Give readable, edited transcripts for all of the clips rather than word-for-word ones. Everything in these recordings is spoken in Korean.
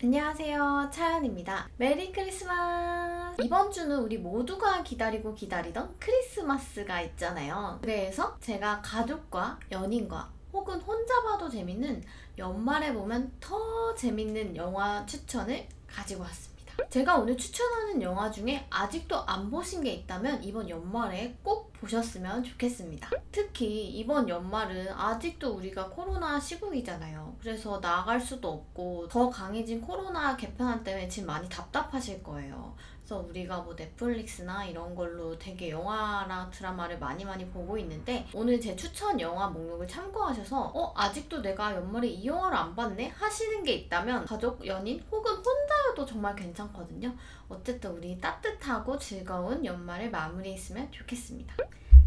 안녕하세요, 차연입니다. 메리 크리스마스! 이번 주는 우리 모두가 기다리던 크리스마스가 있잖아요. 그래서 제가 가족과 연인과 혹은 혼자 봐도 재밌는 연말에 보면 더 재밌는 영화 추천을 가지고 왔습니다. 제가 오늘 추천하는 영화 중에 아직도 안 보신 게 있다면 이번 연말에 꼭 보셨으면 좋겠습니다. 특히 이번 연말은 아직도 우리가 코로나 시국이잖아요. 그래서 나갈 수도 없고 더 강해진 코로나 개편안 때문에 지금 많이 답답하실 거예요. 그래서 우리가 뭐 넷플릭스나 이런 걸로 되게 영화나 드라마를 많이 보고 있는데, 오늘 제 추천 영화 목록을 참고하셔서 아직도 내가 연말에 이 영화를 안 봤네? 하시는 게 있다면 가족, 연인 혹은 혼자여도 정말 괜찮거든요. 어쨌든 우리 따뜻하고 즐거운 연말을 마무리했으면 좋겠습니다.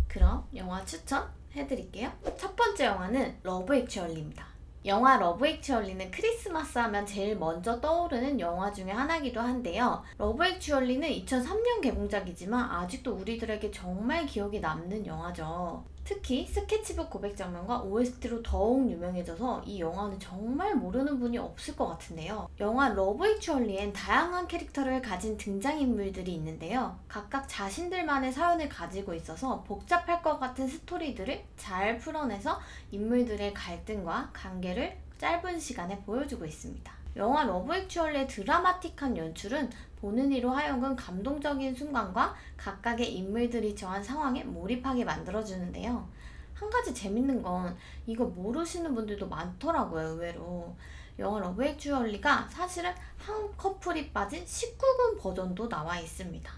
그럼 영화 추천해드릴게요. 첫 번째 영화는 러브 액츄얼리입니다. 영화 러브 액츄얼리는 크리스마스 하면 제일 먼저 떠오르는 영화 중에 하나이기도 한데요. 러브 액츄얼리는 2003년 개봉작이지만 아직도 우리들에게 정말 기억에 남는 영화죠. 특히 스케치북 고백 장면과 OST로 더욱 유명해져서 이 영화는 정말 모르는 분이 없을 것 같은데요. 영화 러브 액츄얼리엔 다양한 캐릭터를 가진 등장인물들이 있는데요. 각각 자신들만의 사연을 가지고 있어서 복잡할 것 같은 스토리들을 잘 풀어내서 인물들의 갈등과 관계를 짧은 시간에 보여주고 있습니다. 영화 러브 액츄얼리의 드라마틱한 연출은 보는 이로 하여금 감동적인 순간과 각각의 인물들이 처한 상황에 몰입하게 만들어주는데요. 한 가지 재밌는 건 이거 모르시는 분들도 많더라고요, 의외로. 영화 러브 액츄얼리가 사실은 한 커플이 빠진 19금 버전도 나와 있습니다.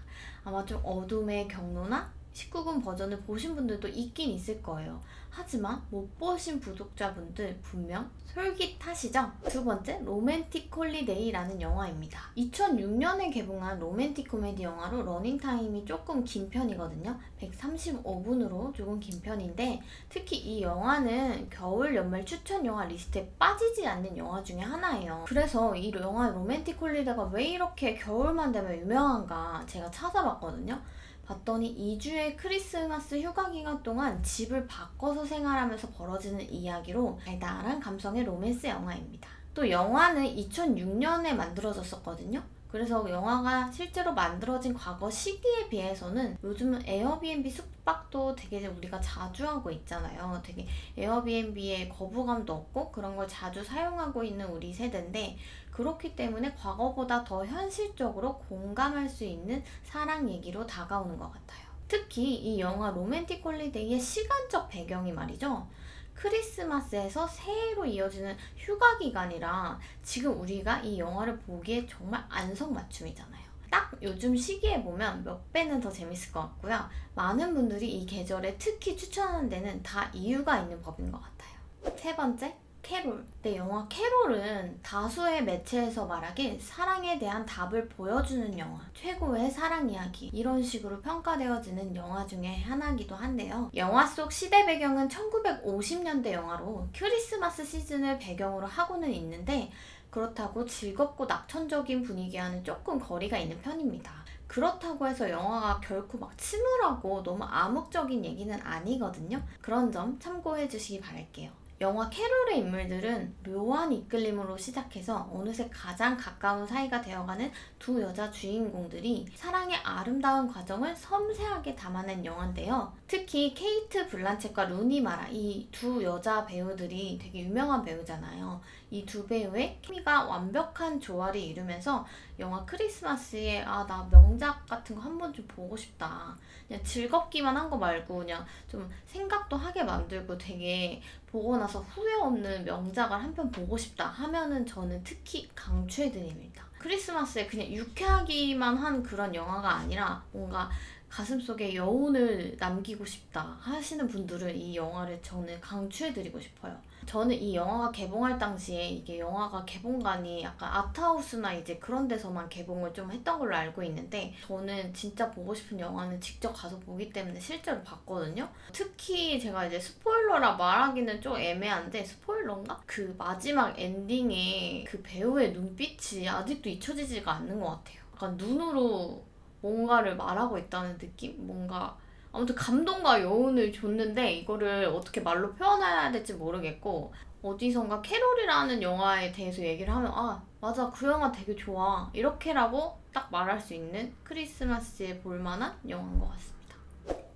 아마 좀 어둠의 경로나 19금 버전을 보신 분들도 있긴 있을 거예요. 하지만 못 보신 구독자분들 분명 솔깃하시죠? 두 번째, 로맨틱 홀리데이라는 영화입니다. 2006년에 개봉한 로맨틱 코미디 영화로 러닝타임이 조금 긴 편이거든요. 135분으로 조금 긴 편인데, 특히 이 영화는 겨울 연말 추천 영화 리스트에 빠지지 않는 영화 중에 하나예요. 그래서 이 영화 로맨틱 홀리데이가 왜 이렇게 겨울만 되면 유명한가 제가 찾아봤거든요. 봤더니 2주의 크리스마스 휴가 기간 동안 집을 바꿔서 생활하면서 벌어지는 이야기로 달달한 감성의 로맨스 영화입니다. 또 영화는 2006년에 만들어졌었거든요. 그래서 영화가 실제로 만들어진 과거 시기에 비해서는 요즘은 에어비앤비 숙박도 되게 우리가 자주 하고 있잖아요. 되게 에어비앤비에 거부감도 없고 그런 걸 자주 사용하고 있는 우리 세대인데, 그렇기 때문에 과거보다 더 현실적으로 공감할 수 있는 사랑 얘기로 다가오는 것 같아요. 특히 이 영화 로맨틱 홀리데이의 시간적 배경이 말이죠. 크리스마스에서 새해로 이어지는 휴가 기간이라 지금 우리가 이 영화를 보기에 정말 안성맞춤이잖아요. 딱 요즘 시기에 보면 몇 배는 더 재밌을 것 같고요. 많은 분들이 이 계절에 특히 추천하는 데는 다 이유가 있는 법인 것 같아요. 세 번째, 캐롤. 네, 영화 캐롤은 다수의 매체에서 말하길 사랑에 대한 답을 보여주는 영화, 최고의 사랑 이야기, 이런 식으로 평가되어지는 영화 중에 하나이기도 한데요. 영화 속 시대 배경은 1950년대 영화로 크리스마스 시즌을 배경으로 하고는 있는데, 그렇다고 즐겁고 낙천적인 분위기와는 조금 거리가 있는 편입니다. 그렇다고 해서 영화가 결코 막 침울하고 너무 암묵적인 얘기는 아니거든요. 그런 점 참고해 주시기 바랄게요. 영화 캐롤의 인물들은 묘한 이끌림으로 시작해서 어느새 가장 가까운 사이가 되어가는 두 여자 주인공들이 사랑의 아름다운 과정을 섬세하게 담아낸 영화인데요. 특히 케이트 블란쳇과 루니 마라, 이 두 여자 배우들이 되게 유명한 배우잖아요. 이 두 배우의 케미가 완벽한 조화를 이루면서 영화 크리스마스에 나 명작 같은 거 한 번 좀 보고 싶다, 그냥 즐겁기만 한 거 말고 그냥 좀 생각도 하게 만들고 되게 보고 나서 후회 없는 명작을 한 편 보고 싶다 하면은 저는 특히 강추해드립니다. 크리스마스에 그냥 유쾌하기만 한 그런 영화가 아니라 뭔가 가슴속에 여운을 남기고 싶다 하시는 분들은 이 영화를 저는 강추해드리고 싶어요. 저는 이 영화가 개봉할 당시에 이게 영화가 개봉관이 약간 아트하우스나 이제 그런 데서만 개봉을 좀 했던 걸로 알고 있는데, 저는 진짜 보고 싶은 영화는 직접 가서 보기 때문에 실제로 봤거든요. 특히 제가 이제 스포일러라 말하기는 좀 애매한데, 스포일러인가? 그 마지막 엔딩에 그 배우의 눈빛이 아직도 잊혀지지가 않는 것 같아요. 약간 눈으로 뭔가를 말하고 있다는 느낌? 뭔가 아무튼 감동과 여운을 줬는데 이거를 어떻게 말로 표현해야 될지 모르겠고, 어디선가 캐롤이라는 영화에 대해서 얘기를 하면 맞아, 그 영화 되게 좋아. 이렇게라고 딱 말할 수 있는 크리스마스에 볼만한 영화인 것 같습니다.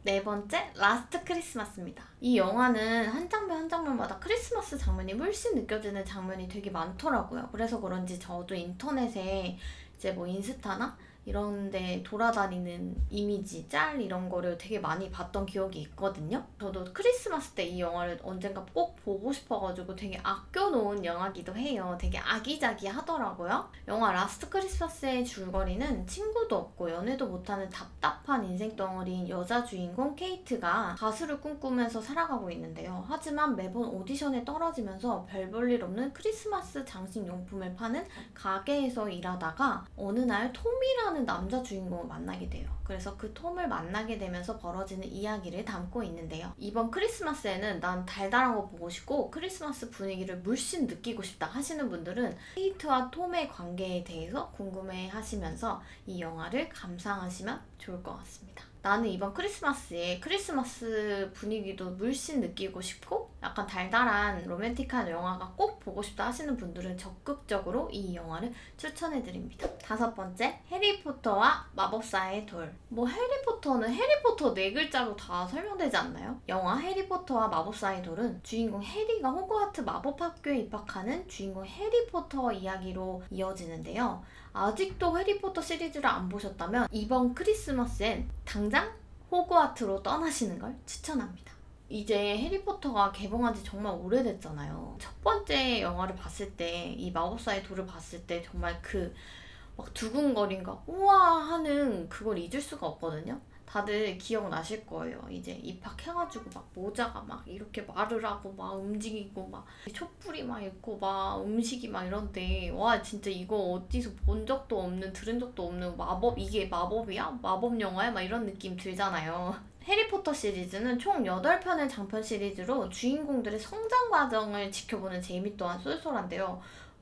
네 번째, 라스트 크리스마스입니다. 이 영화는 한 장면 한 장면마다 크리스마스 장면이 물씬 느껴지는 장면이 되게 많더라고요. 그래서 그런지 저도 인터넷에 이제 뭐 인스타나 이런 데 돌아다니는 이미지, 짤 이런 거를 되게 많이 봤던 기억이 있거든요. 저도 크리스마스 때 이 영화를 언젠가 꼭 보고 싶어가지고 되게 아껴놓은 영화기도 해요. 되게 아기자기하더라고요. 영화 라스트 크리스마스의 줄거리는 친구도 없고 연애도 못하는 답답한 인생 덩어리인 여자 주인공 케이트가 가수를 꿈꾸면서 살아가고 있는데요. 하지만 매번 오디션에 떨어지면서 별 볼 일 없는 크리스마스 장식용품을 파는 가게에서 일하다가 어느 날 톰이라는 남자 주인공을 만나게 돼요. 그래서 그 톰을 만나게 되면서 벌어지는 이야기를 담고 있는데요. 이번 크리스마스에는 난 달달한 거 보고 싶고 크리스마스 분위기를 물씬 느끼고 싶다 하시는 분들은 케이트와 톰의 관계에 대해서 궁금해 하시면서 이 영화를 감상하시면 좋을 것 같습니다. 나는 이번 크리스마스에 크리스마스 분위기도 물씬 느끼고 싶고 약간 달달한 로맨틱한 영화가 꼭 보고 싶다 하시는 분들은 적극적으로 이 영화를 추천해드립니다. 다섯 번째, 해리포터와 마법사의 돌. 뭐 해리포터는 해리포터 네 글자로 다 설명되지 않나요? 영화 해리포터와 마법사의 돌은 주인공 해리가 호그와트 마법학교에 입학하는 주인공 해리포터 이야기로 이어지는데요. 아직도 해리포터 시리즈를 안 보셨다면 이번 크리스마스엔 당장 호그와트로 떠나시는 걸 추천합니다. 이제 해리포터가 개봉한 지 정말 오래됐잖아요. 첫 번째 영화를 봤을 때, 이 마법사의 돌을 봤을 때 정말 그 막 두근거림과 우와 하는 그걸 잊을 수가 없거든요. 다들 기억나실 거예요. 이제 입학해가지고 막 모자가 막 이렇게 말을 하고 막 움직이고 막 촛불이 막 있고 막 음식이 막 이런데 와 진짜 이거 어디서 본 적도 없는 들은 적도 없는 마법 이게 마법이야? 마법 영화야? 막 이런 느낌 들잖아요. 해리포터 시리즈는 총 8편의 장편 시리즈로 주인공들의 성장 과정을 지켜보는 재미 또한 쏠쏠한데요.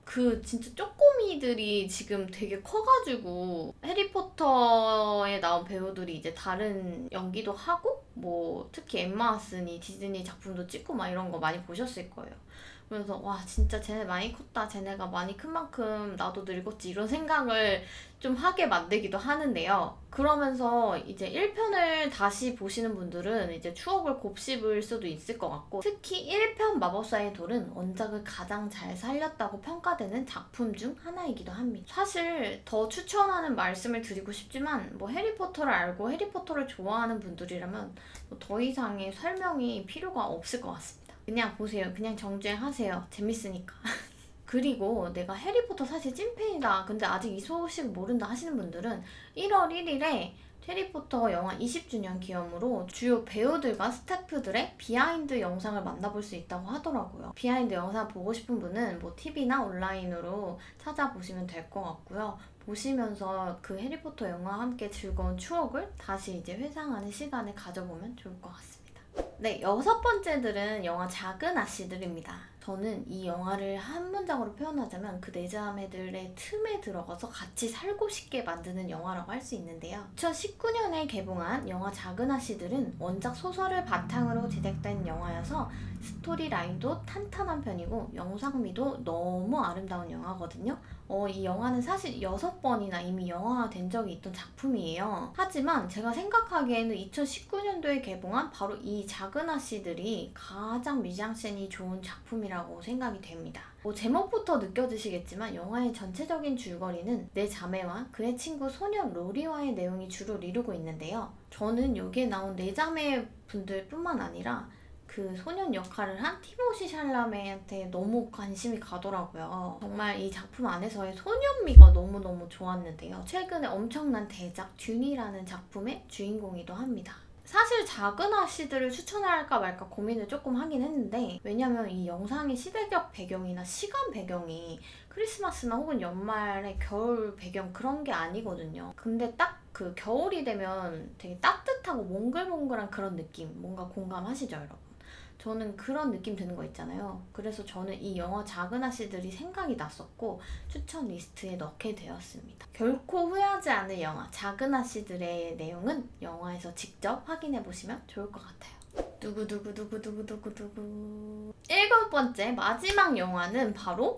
그 진짜 쪼꼬미들이 지금 되게 커가지고 해리포터에 나온 배우들이 이제 다른 연기도 하고 뭐 특히 엠마 왓슨이 디즈니 작품도 찍고 막 이런 거 많이 보셨을 거예요. 그래서 와 진짜 쟤네 많이 컸다, 쟤네가 많이 큰 만큼 나도 늙었지 이런 생각을 좀 하게 만들기도 하는데요. 그러면서 이제 1편을 다시 보시는 분들은 이제 추억을 곱씹을 수도 있을 것 같고 특히 1편 마법사의 돌은 원작을 가장 잘 살렸다고 평가되는 작품 중 하나이기도 합니다. 사실 더 추천하는 말씀을 드리고 싶지만 뭐 해리포터를 알고 해리포터를 좋아하는 분들이라면 뭐더 이상의 설명이 필요가 없을 것 같습니다. 그냥 보세요. 그냥 정주행하세요. 재밌으니까. 그리고 내가 해리포터 사실 찐팬이다. 근데 아직 이 소식 모른다 하시는 분들은 1월 1일에 해리포터 영화 20주년 기념으로 주요 배우들과 스태프들의 비하인드 영상을 만나볼 수 있다고 하더라고요. 비하인드 영상 보고 싶은 분은 뭐 TV나 온라인으로 찾아보시면 될 것 같고요. 보시면서 그 해리포터 영화와 함께 즐거운 추억을 다시 이제 회상하는 시간을 가져보면 좋을 것 같습니다. 네, 여섯 번째들은 영화 작은 아씨들입니다. 저는 이 영화를 한 문장으로 표현하자면 그 네 자매들의 틈에 들어가서 같이 살고 싶게 만드는 영화라고 할 수 있는데요. 2019년에 개봉한 영화 작은 아씨들은 원작 소설을 바탕으로 제작된 영화여서 스토리 라인도 탄탄한 편이고 영상미도 너무 아름다운 영화거든요. 이 영화는 사실 6번이나 이미 영화가 된 적이 있던 작품이에요. 하지만 제가 생각하기에는 2019년도에 개봉한 바로 이 작은 아씨들이 가장 미장센이 좋은 작품이라고 생각이 됩니다. 제목부터 느껴지시겠지만 영화의 전체적인 줄거리는 네 자매와 그의 친구 소년 로리와의 내용이 주로 이루고 있는데요. 저는 여기에 나온 네 자매 분들 뿐만 아니라 그 소년 역할을 한 티모시 샬라메한테 너무 관심이 가더라고요. 정말 이 작품 안에서의 소년미가 너무너무 좋았는데요. 최근에 엄청난 대작 듄이라는 작품의 주인공이기도 합니다. 사실 작은 아씨들을 추천할까 말까 고민을 조금 하긴 했는데 왜냐면 이 영상의 시대적 배경이나 시간 배경이 크리스마스나 혹은 연말의 겨울 배경 그런 게 아니거든요. 근데 딱 그 겨울이 되면 되게 따뜻하고 몽글몽글한 그런 느낌 뭔가 공감하시죠 여러분? 저는 그런 느낌 드는 거 있잖아요. 그래서 저는 이 영화 작은 아씨들이 생각이 났었고 추천 리스트에 넣게 되었습니다. 결코 후회하지 않을 영화 작은 아씨들의 내용은 영화에서 직접 확인해 보시면 좋을 것 같아요. 두구두구두구두구두구두구. 일곱 번째 마지막 영화는 바로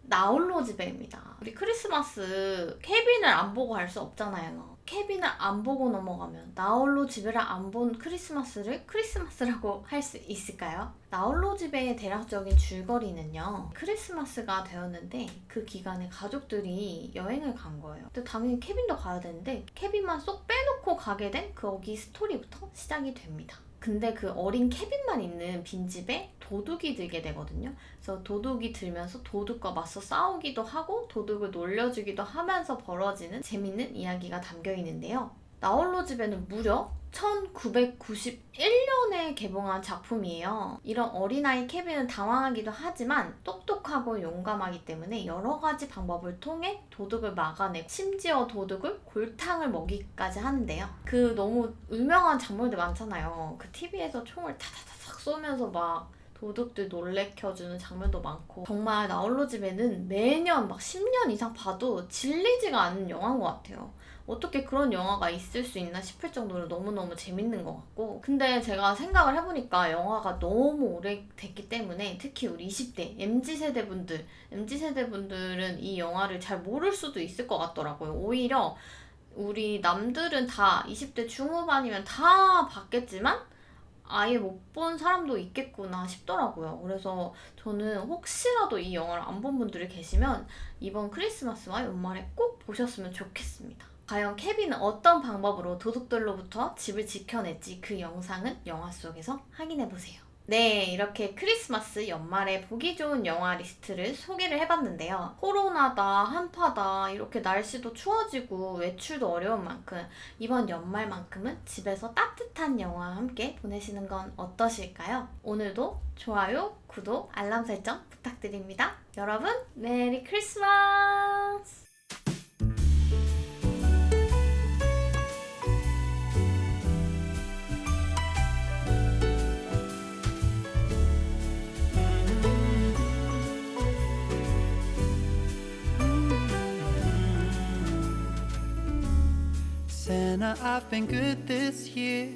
나홀로 집에입니다. 우리 크리스마스 케빈을 안 보고 갈 수 없잖아요. 케빈을 안 보고 넘어가면 나홀로 집에를 안 본 크리스마스를 크리스마스라고 할 수 있을까요? 나홀로 집의 대략적인 줄거리는요. 크리스마스가 되었는데 그 기간에 가족들이 여행을 간 거예요. 근데 당연히 케빈도 가야 되는데 케빈만 쏙 빼놓고 가게 된 거기 스토리부터 시작이 됩니다. 근데 그 어린 케빈만 있는 빈집에 도둑이 들게 되거든요. 그래서 도둑이 들면서 도둑과 맞서 싸우기도 하고 도둑을 놀려주기도 하면서 벌어지는 재밌는 이야기가 담겨 있는데요. 나홀로 집에는 무려 1991년에 개봉한 작품이에요. 이런 어린아이 케빈은 당황하기도 하지만 똑똑하고 용감하기 때문에 여러 가지 방법을 통해 도둑을 막아내고 심지어 도둑을 골탕을 먹이기까지 하는데요. 그 너무 유명한 장면들 많잖아요. 그 TV에서 총을 타다다닥 쏘면서 막 도둑들 놀래켜주는 장면도 많고 정말 나홀로 집에는 매년 막 10년 이상 봐도 질리지가 않는 영화인 것 같아요. 어떻게 그런 영화가 있을 수 있나 싶을 정도로 너무너무 재밌는 것 같고 근데 제가 생각을 해보니까 영화가 너무 오래됐기 때문에 특히 우리 20대 MZ세대분들은 이 영화를 잘 모를 수도 있을 것 같더라고요. 오히려 우리 남들은 다 20대 중후반이면 다 봤겠지만 아예 못 본 사람도 있겠구나 싶더라고요. 그래서 저는 혹시라도 이 영화를 안 본 분들이 계시면 이번 크리스마스와 연말에 꼭 보셨으면 좋겠습니다. 과연 케빈은 어떤 방법으로 도둑들로부터 집을 지켜낼지 그 영상은 영화 속에서 확인해보세요. 네, 이렇게 크리스마스 연말에 보기 좋은 영화 리스트를 소개를 해봤는데요. 코로나다, 한파다, 이렇게 날씨도 추워지고 외출도 어려운 만큼 이번 연말만큼은 집에서 따뜻한 영화와 함께 보내시는 건 어떠실까요? 오늘도 좋아요, 구독, 알람 설정 부탁드립니다. 여러분, 메리 크리스마스! Santa, I've been good this year.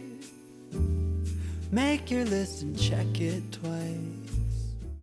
Make your list and check it twice.